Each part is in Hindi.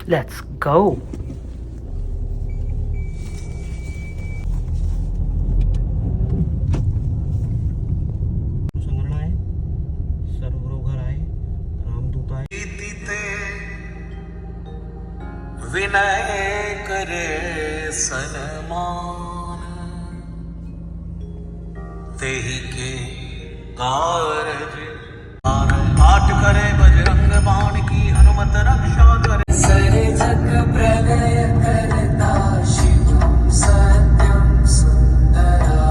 Let's go. विनय करे सनमान, तेहि के कारज आठ करे बजरंग बाण की हनुमत रक्षा करे। सर्जक प्रलय करता शिवम सत्यम सुंदरा।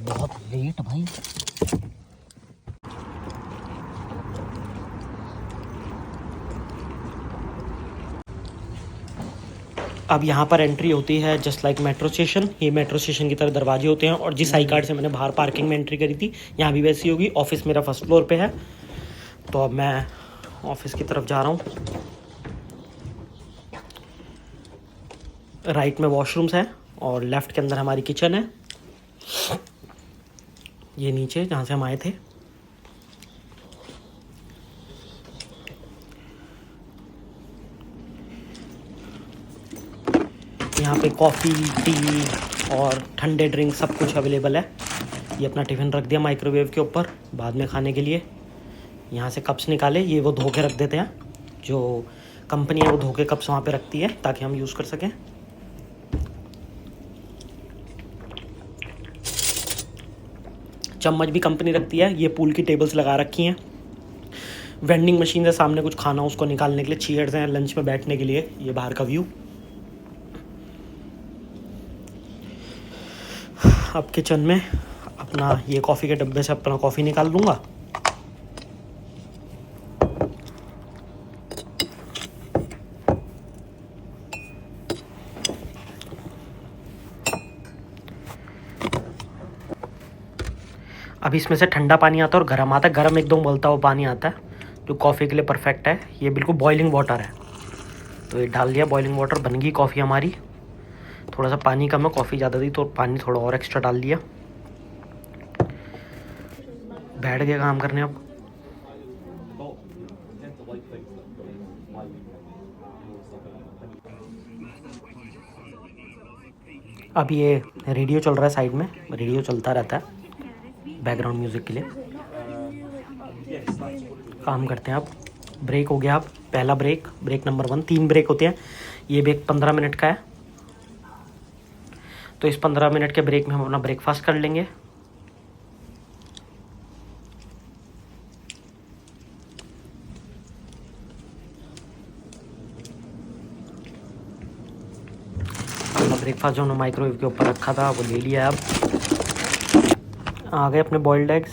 बहुत लेट भाई। अब यहाँ पर एंट्री होती है जस्ट लाइक मेट्रो स्टेशन। ये मेट्रो स्टेशन की तरह दरवाजे होते हैं और जिस आई कार्ड से मैंने बाहर पार्किंग में एंट्री करी थी यहाँ भी वैसी होगी। ऑफिस मेरा फर्स्ट फ्लोर पे है, तो अब मैं ऑफिस की तरफ जा रहा हूँ। राइट में वॉशरूम्स हैं और लेफ्ट के अंदर हमारी किचन है। ये नीचे जहाँ से हम आए थे। यहाँ पे कॉफ़ी, टी और ठंडे ड्रिंक सब कुछ अवेलेबल है। ये अपना टिफ़िन रख दिया माइक्रोवेव के ऊपर बाद में खाने के लिए। यहाँ से कप्स निकाले, ये वो धो के रख देते हैं। जो कंपनी है वो धो के कप्स वहाँ पे रखती है ताकि हम यूज़ कर सकें। चम्मच भी कंपनी रखती है। ये पूल की टेबल्स लगा रखी हैं। वेंडिंग मशीन है सामने, कुछ खाना उसको निकालने के लिए। चेयर्स हैं लंच में बैठने के लिए। ये बाहर का व्यू। अब किचन में अपना ये कॉफ़ी के डब्बे से अपना कॉफ़ी निकाल लूँगा। अब इसमें से ठंडा पानी आता है और गर्म आता है। गर्म एकदम उबलता हुआ पानी आता है जो कॉफ़ी के लिए परफेक्ट है। ये बिल्कुल बॉइलिंग वाटर है, तो ये डाल दिया बॉइलिंग वाटर। बन गई कॉफ़ी हमारी। थोड़ा सा पानी कम है, कॉफ़ी ज़्यादा थी तो पानी थोड़ा और एक्स्ट्रा डाल दिया। बैठ गए काम करने अब। अब ये रेडियो चल रहा है साइड में। रेडियो चलता रहता है बैकग्राउंड म्यूज़िक के लिए। काम करते हैं अब। ब्रेक हो गया अब। पहला ब्रेक, ब्रेक नंबर 1। 3 ब्रेक होते हैं। ये ब्रेक 15 मिनट का है, तो इस 15 मिनट के ब्रेक में हम अपना ब्रेकफास्ट कर लेंगे। अपना ब्रेकफास्ट जो हमने माइक्रोवेव के ऊपर रखा था वो ले लिया। अब आ गए अपने बॉइल्ड एग्स।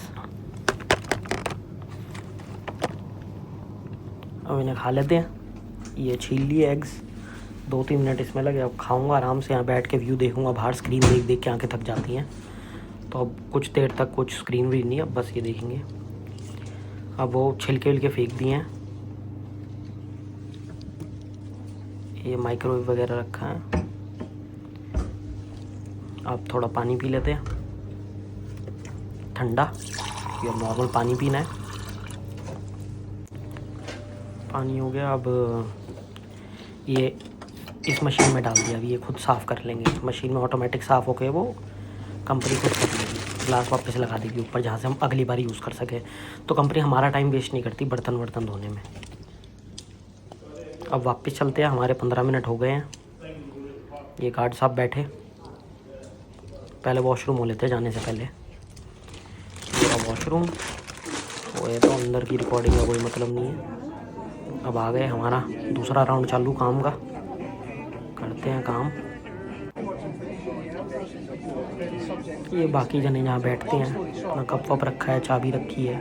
अब इन्हें खा लेते हैं। ये छील लिए एग्स। 2-3 मिनट इसमें लगे। अब खाऊंगा आराम से। यहाँ बैठ के व्यू देखूंगा। बाहर स्क्रीन देख देख के आंखें थक जाती हैं, तो अब कुछ देर तक कुछ स्क्रीन भी नहीं है, अब बस ये देखेंगे। अब वो छिलके विलके फेंक दिए हैं। ये माइक्रोवेव वगैरह रखा है। अब थोड़ा पानी पी लेते हैं ठंडा, या नॉर्मल पानी पीना है। पानी हो गया। अब ये इस मशीन में डाल दिया। अभी ये खुद साफ़ कर लेंगे। मशीन में ऑटोमेटिक साफ़ होके वो कंपनी खुद कर लेगी। ग्लास वापस लगा देगी ऊपर, जहाँ से हम अगली बार यूज़ कर सके। तो कंपनी हमारा टाइम वेस्ट नहीं करती बर्तन वर्तन धोने में। अब वापस चलते हैं, हमारे 15 मिनट हो गए हैं। ये गार्ड साहब बैठे, पहले वॉशरूम हो लेते हैं जाने से पहले। ये वॉशरूम वो ये तो अंदर की रिकॉर्डिंग का कोई मतलब नहीं है। अब आ गए, हमारा दूसरा राउंड चालू काम का, करते हैं काम। ये बाकी जने यहाँ बैठते हैं, अपना कप वप रखा है, चाबी रखी है।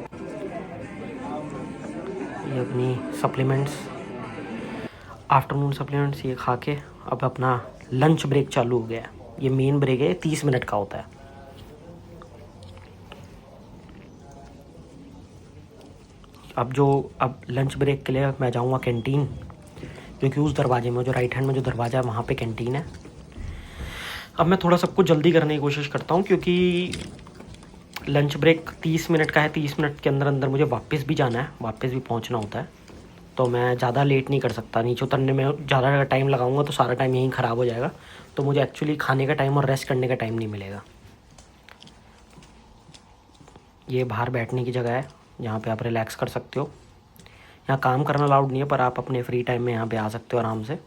ये अपनी सप्लीमेंट्स, आफ्टरनून सप्लीमेंट्स ये खा के अब अपना लंच ब्रेक चालू हो गया है। ये मेन ब्रेक है, 30 मिनट का होता है। अब लंच ब्रेक के लिए मैं जाऊंगा कैंटीन, क्योंकि उस दरवाजे में, जो राइट हैंड में जो दरवाज़ा है वहाँ पे कैंटीन है। अब मैं थोड़ा सबको जल्दी करने की कोशिश करता हूँ, क्योंकि लंच ब्रेक 30 मिनट का है। 30 मिनट के अंदर अंदर मुझे वापस भी जाना है, वापस भी पहुँचना होता है। तो मैं ज़्यादा लेट नहीं कर सकता, नीचे उतरने में ज़्यादा टाइम लगाऊंगा तो सारा टाइम यहीं ख़राब हो जाएगा। तो मुझे एक्चुअली खाने का टाइम और रेस्ट करने का टाइम नहीं मिलेगा। ये बाहर बैठने की जगह है, यहाँ पे आप रिलैक्स कर सकते हो। यहाँ काम करना अलाउड नहीं है, पर आप अपने फ्री टाइम में यहाँ पे आ सकते हो आराम से।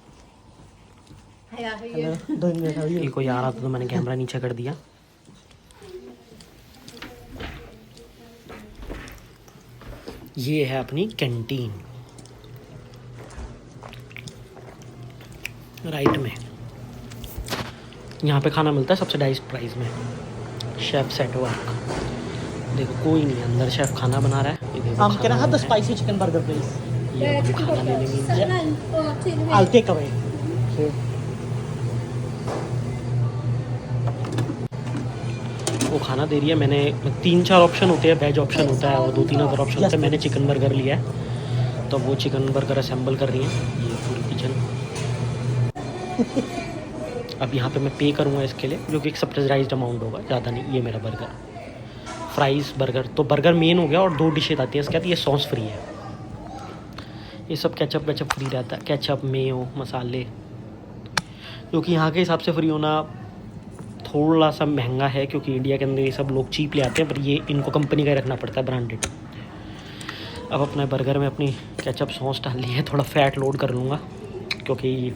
ये कोई आ रहा था तो मैंने कैमरा नीचे कर दिया। ये है अपनी कैंटीन, राइट में। यहाँ पे खाना मिलता है सब्सिडाइज्ड प्राइस में। शेफ सेट वर्क, देखो कोई नहीं अंदर, शेफ खाना बना रहा है। ये देखो Can I have the spicy chicken burger, please? ये अपनी खाना लेने में I'll take away. वो खाना दे रही है। मैंने 3-4 ऑप्शन होते हैं, वेज ऑप्शन होता है और 2-3 अदर ऑप्शन होते हैं। मैंने चिकन बर्गर लिया है, तो वो चिकन बर्गर असेंबल कर रही है। ये पूरी किचन। अब यहाँ पे मैं पे करूँगा इसके लिए, जो कि एक सब्सिडाइज्ड अमाउंट होगा, ज़्यादा नहीं। ये मेरा बर्गर, फ्राइज़, बर्गर, तो बर्गर मेन हो गया और 2 डिशेज आती हैं इसके साथ। ये सॉस फ्री है, ये सब केचप वेचप फ्री रहता है, केचप, मेयो, मसाले, जो कि यहाँ के हिसाब से फ्री होना थोड़ा सा महंगा है, क्योंकि इंडिया के अंदर ये सब लोग चीप ले आते हैं, पर ये इनको कंपनी का ही रखना पड़ता है, ब्रांडेड। अब अपने बर्गर में अपनी केचप सॉस डाल ली है, थोड़ा फैट लोड कर लूँगा, क्योंकि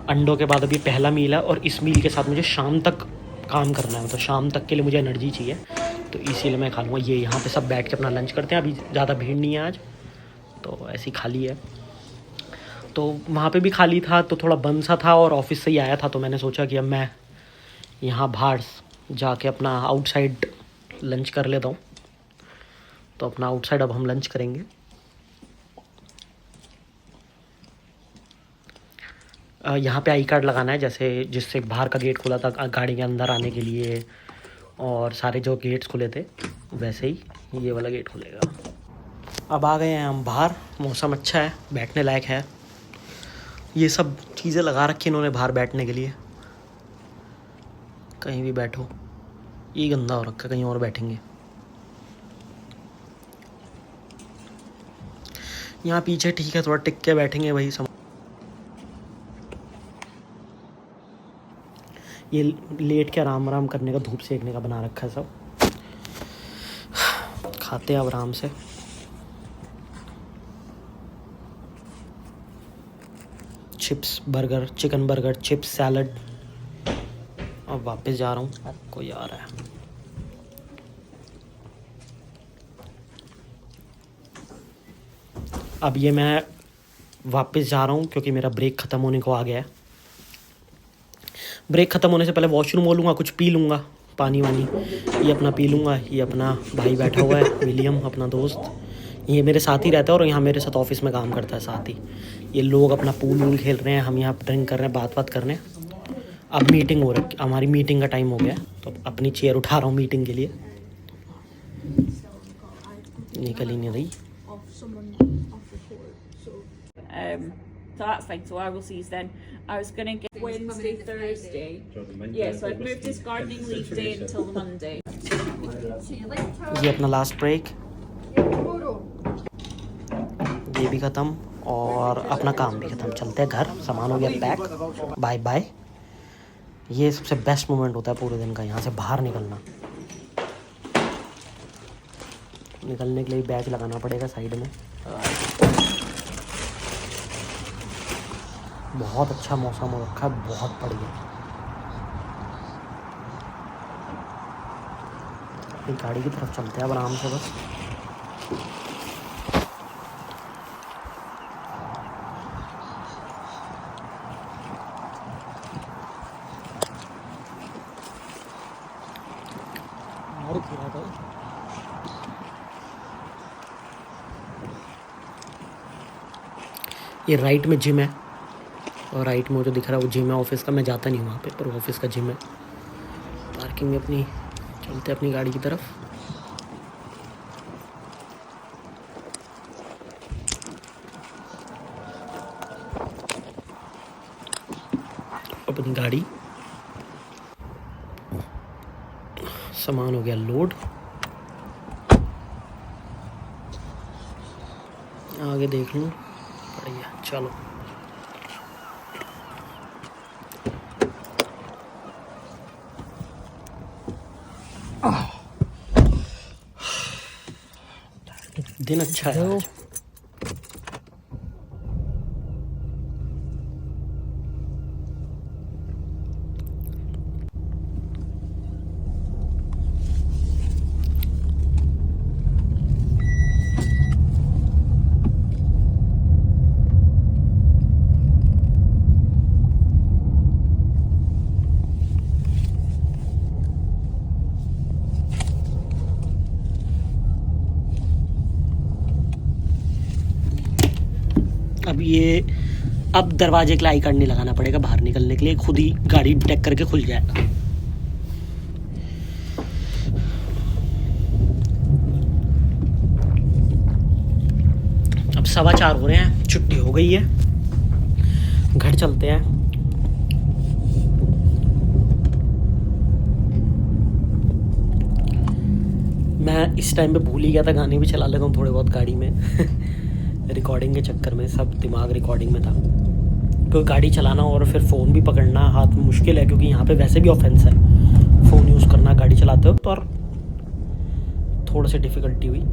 अंडों के बाद अभी पहला मील है और इस मील के साथ मुझे शाम तक काम करना है, मतलब शाम तक के लिए मुझे एनर्जी चाहिए, तो इसीलिए मैं खा लूँगा। ये यहाँ पे सब बैठ के अपना लंच करते हैं। अभी ज़्यादा भीड़ नहीं है आज, तो ऐसी खाली है। तो वहाँ पे भी खाली था, तो थोड़ा बंद सा था और ऑफिस से ही आया था, तो मैंने सोचा कि अब मैं यहाँ बाहर जाके अपना आउटसाइड लंच कर लेता हूँ। तो अपना आउटसाइड अब हम लंच करेंगे। यहाँ पे आई कार्ड लगाना है, जैसे जिससे बाहर का गेट खुला था गाड़ी के अंदर आने के लिए, और सारे जो गेट्स खुले थे वैसे ही ये वाला गेट खुलेगा। अब आ गए हैं हम बाहर, मौसम अच्छा है, बैठने लायक है। ये सब चीज़ें लगा रखी इन्होंने बाहर बैठने के लिए, कहीं भी बैठो। ये गंदा हो रखा है, कहीं और बैठेंगे। यहाँ पीछे ठीक है, थोड़ा टिक के बैठेंगे वही सब। ये लेट के आराम आराम करने का, धूप सेकने का बना रखा है सब। खाते हैं अब आराम से। Chips, burger, chicken burger, chips, salad. अब वापस जा रहा हूँ, कोई आ रहा है। अब ये मैं वापस जा रहा हूँ, क्योंकि मेरा ब्रेक ख़त्म होने को आ गया है। ब्रेक ख़त्म होने से पहले वॉशरूम हो लूँगा, कुछ पी लूँगा, पानी वानी ये अपना पी लूँगा। ये अपना भाई बैठा हुआ है, विलियम, अपना दोस्त, ये मेरे साथ ही रहता है और यहाँ मेरे साथ ऑफिस में काम करता है साथ ही। ये लोग अपना पूल वूल खेल रहे हैं, हम यहाँ ड्रिंक कर रहे हैं, बात कर रहे हैं। अब मीटिंग हो रही, हमारी मीटिंग का टाइम हो गया, तो अपनी चेयर उठा रहा हूँ मीटिंग के लिए। निकल ही नहीं रही। So that's fine. So I will see you then. I was going to get Wednesday, Thursday. Yeah, so I've moved this gardening leave day until the Monday. ये अपना लास्ट ब्रेक, ये भी ख़त्म और अपना काम भी ख़त्म। चलते हैं घर, सामान हो गया पैक, बाय बाय। ये सबसे बेस्ट मोमेंट होता है पूरे दिन का, यहाँ से बाहर निकलना। निकलने के लिए बैच लगाना पड़ेगा साइड में। बहुत अच्छा मौसम हो रखा है, बहुत बढ़िया। अपनी गाड़ी की तरफ चलते हैं अब आराम से बस। ये राइट में जिम है और राइट में वो जो दिख रहा है वो जिम है ऑफिस का। मैं जाता नहीं हूँ वहाँ पे, पर ऑफिस का जिम है। पार्किंग में अपनी चलते अपनी गाड़ी की तरफ। अपनी गाड़ी, सामान हो गया लोड। आगे देख लूँ, बढ़िया। चलो दिन अच्छा है आज। अब दरवाजे के लिए आई कार्ड नहीं लगाना पड़ेगा, बाहर निकलने के लिए खुद ही गाड़ी डिटेक्ट करके खुल जाएगा। अब 4:15 हो रहे हैं, छुट्टी हो गई है, घर चलते हैं। मैं इस टाइम पे भूल ही गया था, गाने भी चला लेता हूँ थोड़े बहुत गाड़ी में। रिकॉर्डिंग के चक्कर में सब दिमाग रिकॉर्डिंग में था। क्योंकि गाड़ी चलाना और फिर फ़ोन भी पकड़ना हाथ में मुश्किल है, क्योंकि यहाँ पे वैसे भी ऑफेंस है फ़ोन यूज़ करना गाड़ी चलाते वक्त, और थोड़ा सी डिफ़िकल्टी हुई।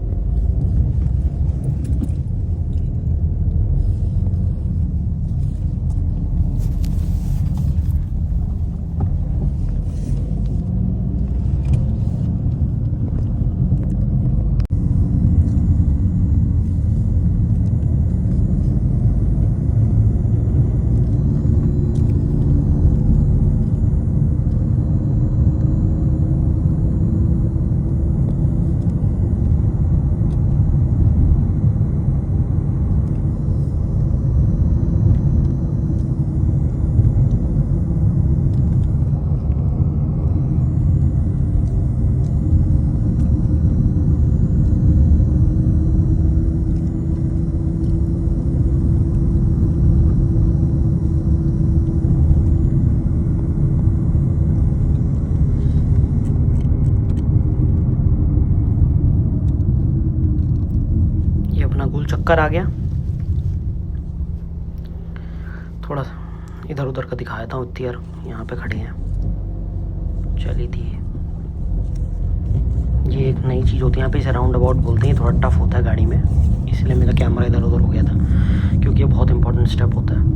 चक्कर आ गया, थोड़ा इधर उधर का दिखा देता हूँ। इतनी यार यहाँ पे खड़े हैं, चली थी। ये एक नई चीज़ होती है यहाँ पे, इसे राउंड अबाउट बोलते हैं। थोड़ा टफ होता है गाड़ी में, इसलिए मेरा कैमरा इधर उधर हो गया था, क्योंकि ये बहुत इंपॉर्टेंट स्टेप होता है।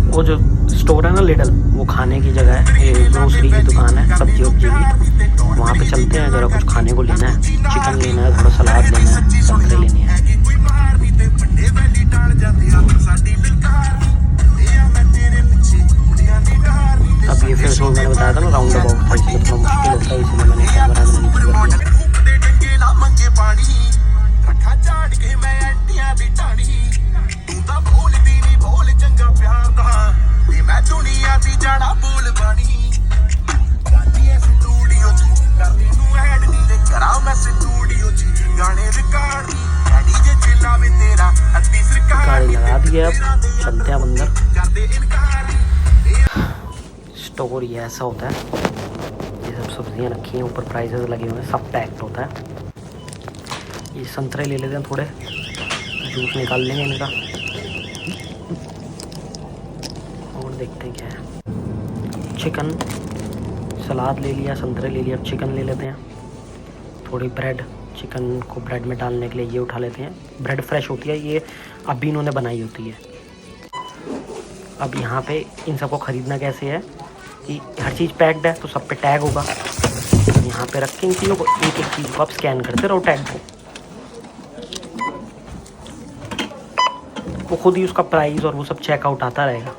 वो जो स्टोर है ना लिडल, वो खाने की जगह है, ये ग्रोसरी की दुकान है, सब्जी वब्जी की। वहाँ पे चलते हैं, ज़रा कुछ खाने को लेना है, चिकन लेना है, थोड़ा सलाद लेना है, संतरे लेने हैं। अब ये फिर जो मैंने बताया था ना राउंड अबाउट था, इसलिए थोड़ा मुश्किल होता है, इसलिए मैंने कैमरा में नीचे कर दिया। गाने रिकॉर्ड गया, अब चलते हैं अब अंदर। स्टोर ये ऐसा होता है, ये सब सब्जियां रखी हैं, ऊपर प्राइसेस लगे हुए हैं, सब पैक्ड होता है। ये संतरे ले लेते हैं, थोड़े जूस निकाल लेंगे इनका और देखते हैं क्या है। चिकन, सलाद ले लिया, संतरे ले लिया, अब चिकन ले लेते हैं। थोड़ी ब्रेड, चिकन को ब्रेड में डालने के लिए ये उठा लेते हैं। ब्रेड फ्रेश होती है, ये अभी इन्होंने बनाई होती है। अब यहाँ पे इन सबको ख़रीदना कैसे है कि हर चीज़ पैक्ड है तो सब पे टैग होगा। यहाँ पे रख के इन चीज़ों को, एक एक चीज़ को आप स्कैन करते रहो टैग को, वो खुद ही उसका प्राइस और वो सब चेकआउट आता रहेगा।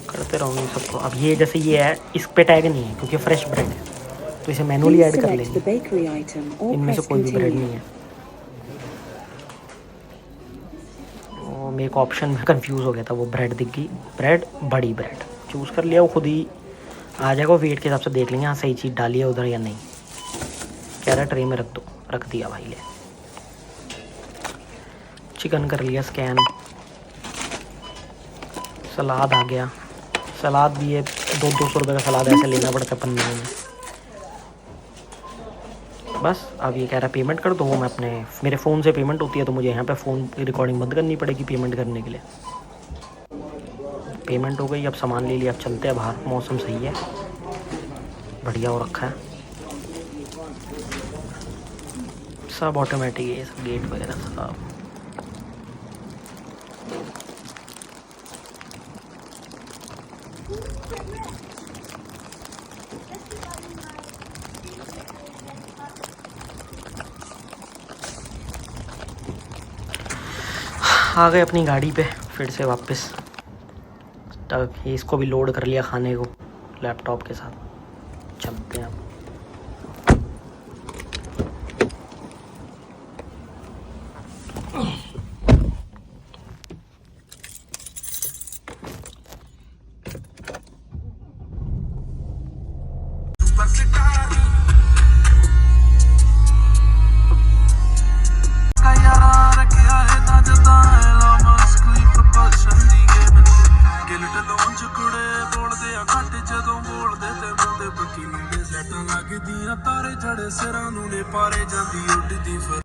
करते रहोगे सबको। अब ये जैसे ये है, इस पे टैग नहीं है क्योंकि फ्रेश ब्रेड है, तो इसे मैनुअली ऐड कर लेंगे। इनमें से कोई भी ब्रेड नहीं है। और मेरे को ऑप्शन में कंफ्यूज हो गया था, वो ब्रेड दिख गई, ब्रेड बड़ी ब्रेड चूज़ कर लिया, वो खुद ही आ जाएगा। वेट के हिसाब से देख लेंगे हाँ सही चीज़ डाली है उधर या नहीं। कह रहा ट्रे में रख दो, रख दिया भाई। ले चिकन कर लिया स्कैन, सलाद आ गया। सलाद भी है 200 रुपये का सलाद ऐसे लेना पड़ता है पन्ने में। बस अब ये कह रहा है पेमेंट कर दो। वो मैं अपने मेरे फ़ोन से पेमेंट होती है तो मुझे यहाँ पे फ़ोन की रिकॉर्डिंग बंद करनी पड़ेगी पेमेंट करने के लिए। पेमेंट हो गई, अब सामान ले लिया, अब चलते हैं बाहर। मौसम सही है, बढ़िया हो रखा है, सब ऑटोमेटिक है, सब गेट वगैरह सब। आ गए अपनी गाड़ी पे फिर से वापस। तब इसको भी लोड कर लिया खाने को लैपटॉप के साथ। चलते हैं अब। तारे चढ़े सिरां नूं ने पारे जांदी उड़दी फिर।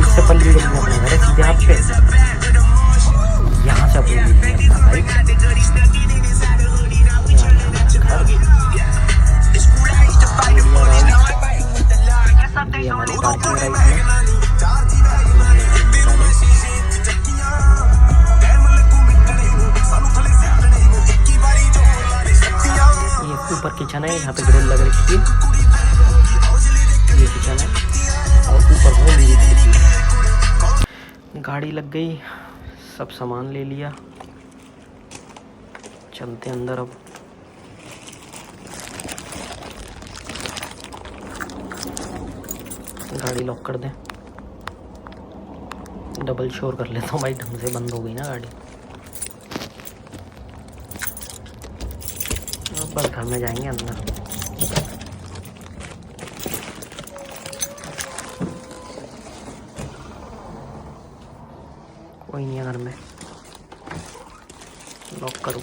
इससे पल्ली गली में अपना घर है सीधे हाथ पे। यहाँ से अपनी राइट, ये हमारी पार्किंग राइट में। ये ऊपर किचन है, यहाँ पे ग्रिल लग रखी है। ये किचन है और ऊपर वो मेरी खिड़की है। गाड़ी लग गई, सब सामान ले लिया, चलते अंदर अब। गाड़ी लॉक कर दें, डबल श्योर कर लेता हूँ भाई, ढंग से बंद हो गई ना गाड़ी। अब बस घर में जाएंगे अंदर। कोई नहीं है घर में, लॉक करो।